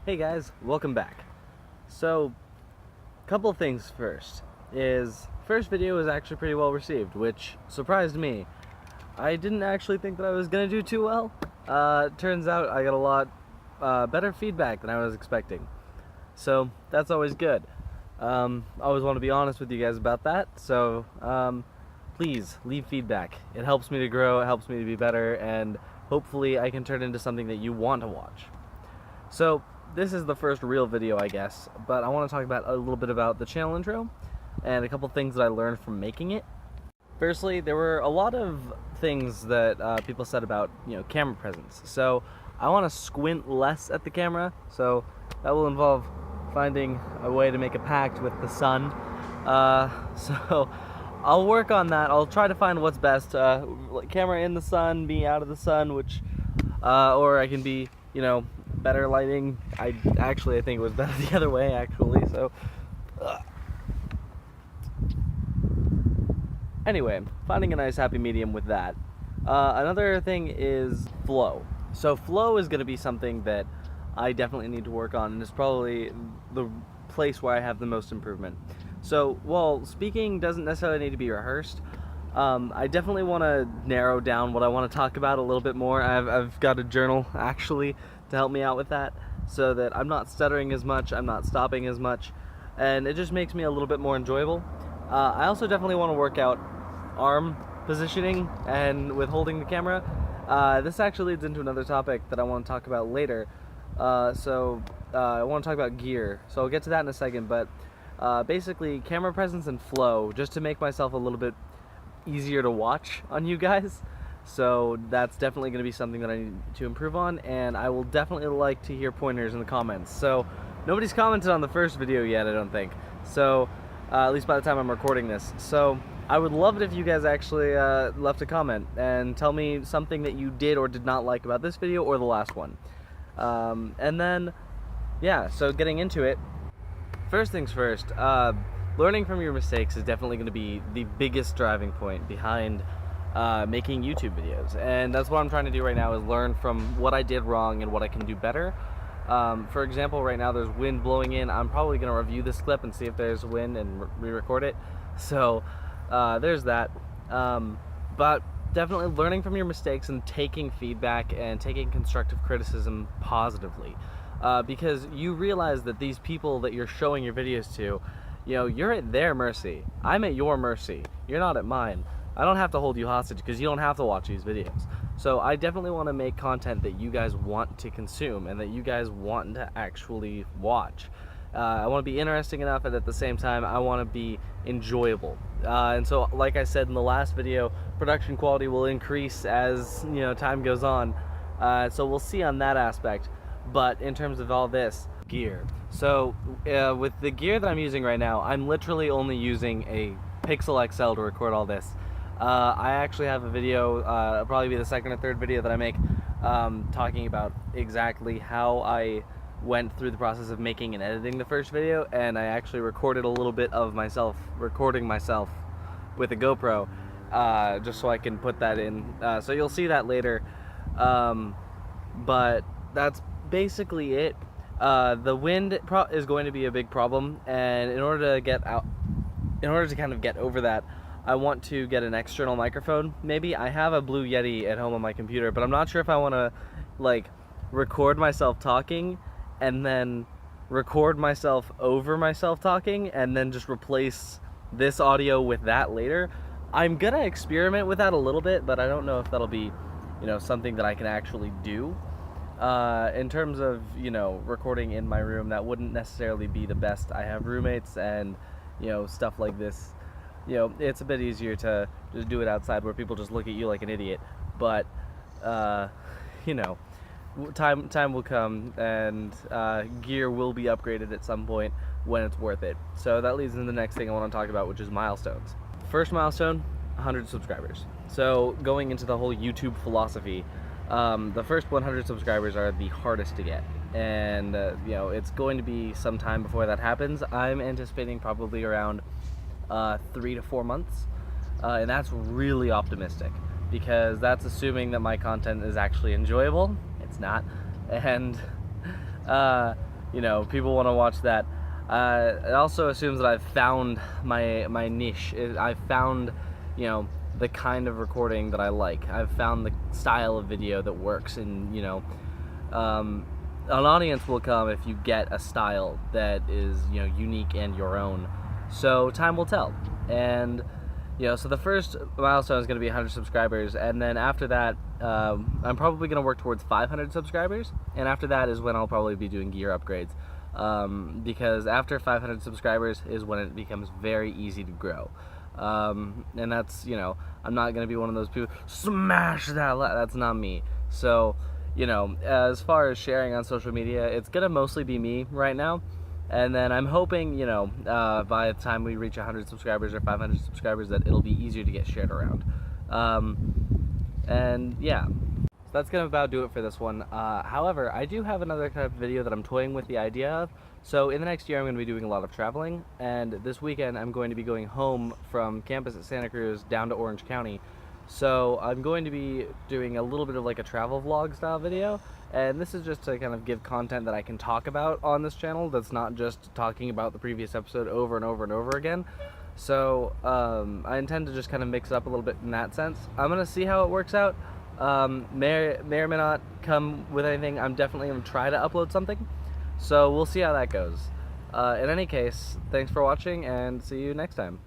Hey guys, welcome back. So, couple things first. First video was actually pretty well received, which surprised me. I didn't actually think that I was gonna do too well. Turns out I got a lot better feedback than I was expecting. So that's always good. I always want to be honest with you guys about that. So please leave feedback. It helps me to grow. It helps me to be better, and hopefully I can turn into something that you want to watch. So this is the first real video, I guess, but I want to talk about a little bit about the channel intro and a couple things that I learned from making it. Firstly, there were a lot of things that people said about, camera presence. So I want to squint less at the camera, so that will involve finding a way to make a pact with the sun. So I'll work on that. I'll try to find what's best. Camera in the sun, me out of the sun, or I can be, better lighting. I think it was better the other way, actually. So anyway, finding a nice happy medium with that. Another thing is flow. So flow is going to be something that I definitely need to work on, and it's probably the place where I have the most improvement. So while speaking doesn't necessarily need to be rehearsed, I definitely want to narrow down what I want to talk about a little bit more. I've got a journal actually to help me out with that, so that I'm not stuttering as much, I'm not stopping as much, and it just makes me a little bit more enjoyable. I also definitely want to work out arm positioning and with holding the camera. This actually leads into another topic that I want to talk about later. I want to talk about gear, so I'll get to that in a second, but basically camera presence and flow, just to make myself a little bit easier to watch on you guys. So that's definitely going to be something that I need to improve on, and I will definitely like to hear pointers in the comments. So nobody's commented on the first video yet, I don't think, so at least by the time I'm recording this. So I would love it if you guys actually left a comment and tell me something that you did or did not like about this video or the last one. And then, yeah, so getting into it, first things first, learning from your mistakes is definitely going to be the biggest driving point behind making YouTube videos, and that's what I'm trying to do right now, is learn from what I did wrong and what I can do better. For example, right now there's wind blowing in. I'm probably going to review this clip and see if there's wind and re-record it. So there's that. But definitely learning from your mistakes and taking feedback and taking constructive criticism positively, because you realize that these people that you're showing your videos to, you're at their mercy. I'm at your mercy. You're not at mine. I don't have to hold you hostage because you don't have to watch these videos. So I definitely want to make content that you guys want to consume and that you guys want to actually watch. I want to be interesting enough, and at the same time I want to be enjoyable. And so, like I said in the last video, production quality will increase as time goes on. So we'll see on that aspect. But in terms of all this gear, so with the gear that I'm using right now, I'm literally only using a Pixel XL to record all this. I actually have a video, it'll probably be the second or third video that I make, talking about exactly how I went through the process of making and editing the first video, and I actually recorded a little bit of myself recording myself with a GoPro, just so I can put that in, so you'll see that later. But that's basically it. The wind is going to be a big problem, and in order to kind of get over that, I want to get an external microphone. Maybe I have a Blue Yeti at home on my computer, but I'm not sure if I want to record myself talking and then record myself over myself talking and then just replace this audio with that later. I'm gonna experiment with that a little bit, but I don't know if that'll be something that I can actually do. In terms of recording in my room, that wouldn't necessarily be the best. I have roommates, and stuff like this, it's a bit easier to just do it outside where people just look at you like an idiot. But time will come, and gear will be upgraded at some point when it's worth it. So that leads into the next thing I want to talk about, which is milestones. First milestone, 100 subscribers. So going into the whole YouTube philosophy, the first 100 subscribers are the hardest to get, and it's going to be some time before that happens. I'm anticipating probably around 3 to 4 months, and that's really optimistic, because that's assuming that my content is actually enjoyable. It's not. And you know, people want to watch that. It also assumes that I've found my niche. I've found, you know, the kind of recording that I like. I've found the style of video that works, and you know, an audience will come if you get a style that is, you know, unique and your own. So time will tell. And you know, so the first milestone is going to be 100 subscribers, and then after that, I'm probably going to work towards 500 subscribers, and after that is when I'll probably be doing gear upgrades, because after 500 subscribers is when it becomes very easy to grow, and that's, you know, I'm not going to be one of those people, smash that, that's not me. So, you know, as far as sharing on social media, it's going to mostly be me right now. And then I'm hoping, you know, by the time we reach 100 subscribers or 500 subscribers, that it'll be easier to get shared around. And yeah, so that's gonna about do it for this one. However, I do have another type of video that I'm toying with the idea of. So in the next year, I'm gonna be doing a lot of traveling, and this weekend I'm going to be going home from campus at Santa Cruz down to Orange County. So I'm going to be doing a little bit of like a travel vlog style video, and this is just to kind of give content that I can talk about on this channel that's not just talking about the previous episode over and over and over again. So I intend to just kind of mix it up a little bit in that sense. I'm gonna see how it works out. May or may not come with anything. I'm definitely gonna try to upload something, so we'll see how that goes. In any case, thanks for watching, and see you next time.